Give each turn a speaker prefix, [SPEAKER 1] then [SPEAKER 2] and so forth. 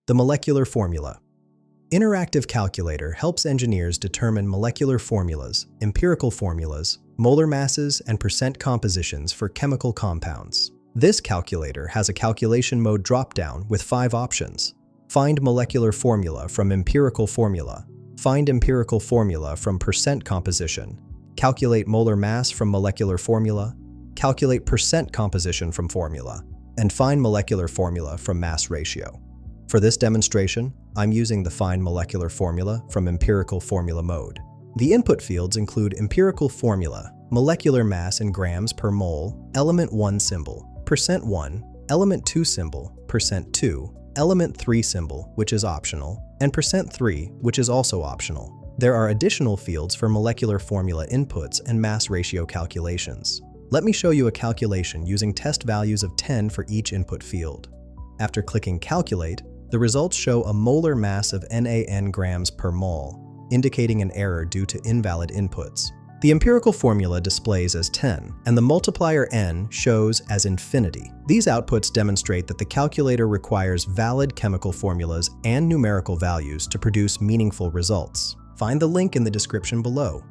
[SPEAKER 1] The molecular formula. Interactive calculator helps engineers determine molecular formulas, empirical formulas, molar masses, and percent compositions for chemical compounds. This calculator has a calculation mode dropdown with 5 options. Find molecular formula from empirical formula. Find empirical formula from percent composition. Calculate molar mass from molecular formula. Calculate percent composition from formula. And find molecular formula from mass ratio. For this demonstration, I'm using the Find Molecular Formula from Empirical Formula mode. The input fields include empirical formula, molecular mass in grams per mole, element 1 symbol, %1, element 2 symbol, %2, element 3 symbol, which is optional, and %3, which is also optional. There are additional fields for molecular formula inputs and mass ratio calculations. Let me show you a calculation using test values of 10 for each input field. After clicking Calculate, the results show a molar mass of NaN grams per mole, indicating an error due to invalid inputs. The empirical formula displays as 10, and the multiplier n shows as infinity. These outputs demonstrate that the calculator requires valid chemical formulas and numerical values to produce meaningful results. Find the link in the description below.